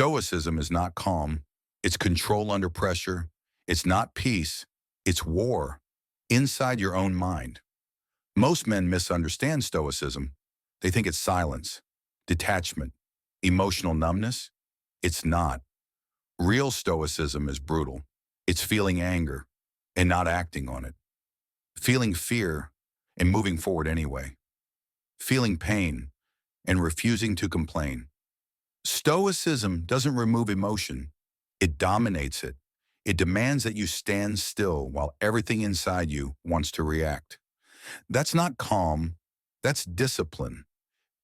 Stoicism is not calm. It's control under pressure. It's not peace. It's war inside your own mind. Most men misunderstand Stoicism. They think it's silence, detachment, emotional numbness. It's not. Real Stoicism is brutal. It's feeling anger and not acting on it. Feeling fear and moving forward anyway. Feeling pain and refusing to complain. Stoicism doesn't remove emotion. It dominates it. It demands that you stand still while everything inside you wants to react. That's not calm. That's discipline.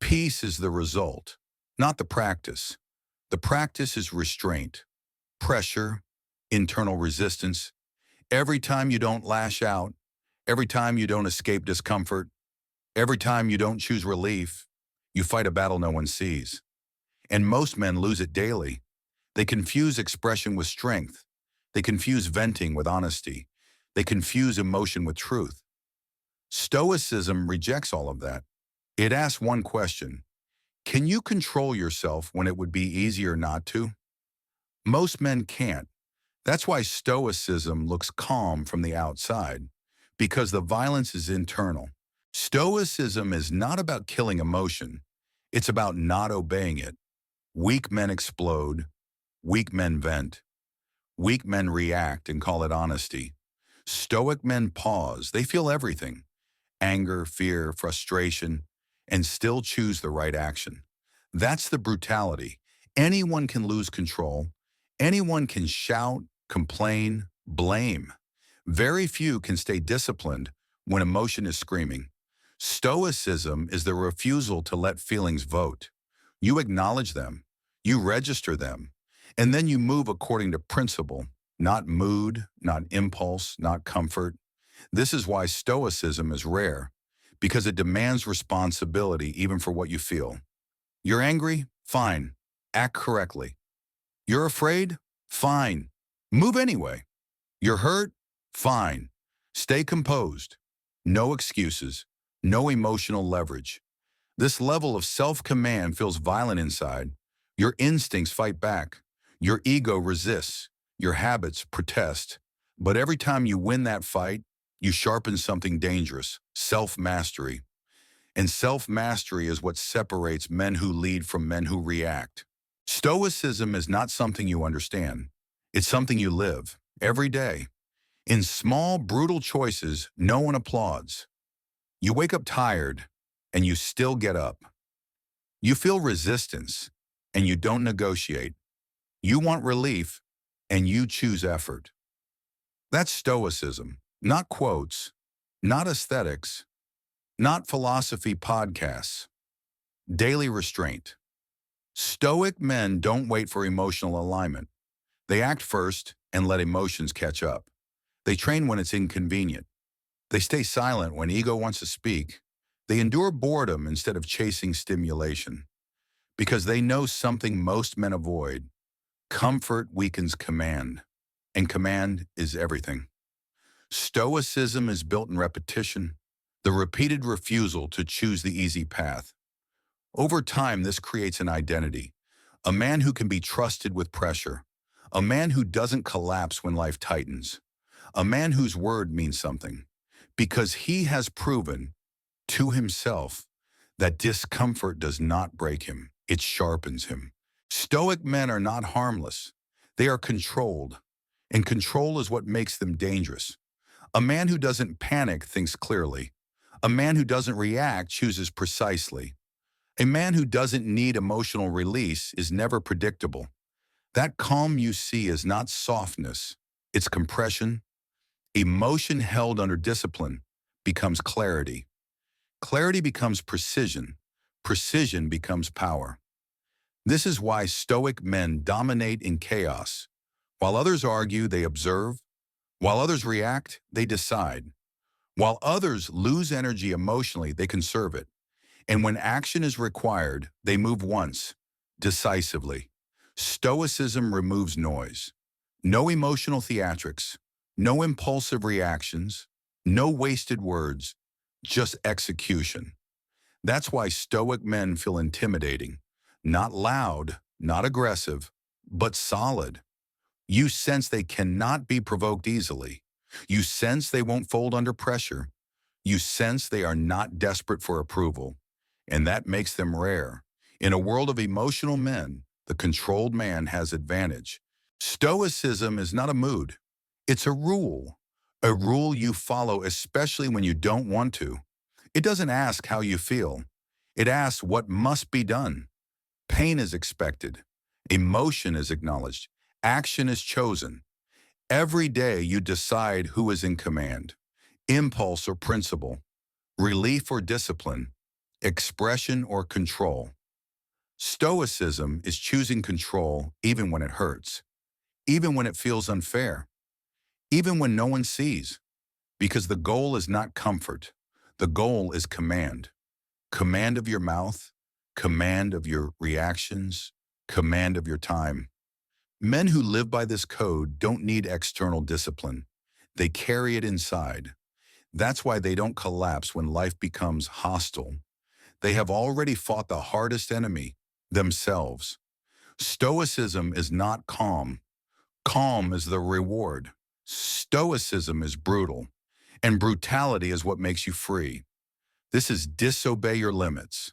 Peace is the result, not the practice. The practice is restraint, pressure, internal resistance. Every time you don't lash out, every time you don't escape discomfort, every time you don't choose relief, you fight a battle no one sees. And most men lose it daily. They confuse expression with strength. They confuse venting with honesty. They confuse emotion with truth. Stoicism rejects all of that. It asks one question: can you control yourself when it would be easier not to? Most men can't. That's why Stoicism looks calm from the outside, because the violence is internal. Stoicism is not about killing emotion. It's about not obeying it. Weak men explode. Weak men vent. Weak men react and call it honesty. Stoic men pause. They feel everything: anger, fear, frustration, and still choose the right action. That's the brutality. Anyone can lose control. Anyone can shout, complain, blame. Very few can stay disciplined when emotion is screaming. Stoicism is the refusal to let feelings vote. You acknowledge them, you register them, and then you move according to principle, not mood, not impulse, not comfort. This is why Stoicism is rare, because it demands responsibility even for what you feel. You're angry? Fine. Act correctly. You're afraid? Fine. Move anyway. You're hurt? Fine. Stay composed. No excuses. No emotional leverage. This level of self-command feels violent inside. Your instincts fight back. Your ego resists. Your habits protest. But every time you win that fight, you sharpen something dangerous: self-mastery. And self-mastery is what separates men who lead from men who react. Stoicism is not something you understand. It's something you live every day. In small, brutal choices, no one applauds. You wake up tired, and you still get up. You feel resistance, and you don't negotiate. You want relief, and you choose effort. That's Stoicism, not quotes, not aesthetics, not philosophy podcasts. Daily restraint. Stoic men don't wait for emotional alignment. They act first and let emotions catch up. They train when it's inconvenient. They stay silent when ego wants to speak. They endure boredom instead of chasing stimulation, because they know something most men avoid: comfort weakens command, and command is everything. Stoicism is built in repetition, the repeated refusal to choose the easy path. Over time, this creates an identity: a man who can be trusted with pressure, a man who doesn't collapse when life tightens, a man whose word means something, because he has proven to himself that discomfort does not break him, it sharpens him. Stoic men are not harmless. They are controlled, and control is what makes them dangerous. A man who doesn't panic thinks clearly. A man who doesn't react chooses precisely. A man who doesn't need emotional release is never predictable. That calm you see is not softness, it's compression. Emotion held under discipline becomes clarity. Clarity becomes precision. Precision becomes power. This is why Stoic men dominate in chaos. While others argue, they observe. While others react, they decide. While others lose energy emotionally, they conserve it. And when action is required, they move once, decisively. Stoicism removes noise. No emotional theatrics, no impulsive reactions, no wasted words, just execution. That's why Stoic men feel intimidating. Not loud, not aggressive, but solid. You sense they cannot be provoked easily. You sense they won't fold under pressure. You sense they are not desperate for approval. And that makes them rare. In a world of emotional men, the controlled man has advantage. Stoicism is not a mood. It's a rule. A rule you follow especially when you don't want to. It doesn't ask how you feel. It asks what must be done. Pain is expected. Emotion is acknowledged. Action is chosen. Every day you decide who is in command. Impulse or principle. Relief or discipline. Expression or control. Stoicism is choosing control even when it hurts. Even when it feels unfair. Even when no one sees. Because the goal is not comfort. The goal is command. Command of your mouth. Command of your reactions. Command of your time. Men who live by this code don't need external discipline. They carry it inside. That's why they don't collapse when life becomes hostile. They have already fought the hardest enemy, themselves. Stoicism is not calm. Calm is the reward. Stoicism is brutal, and brutality is what makes you free. This is disobey your limits.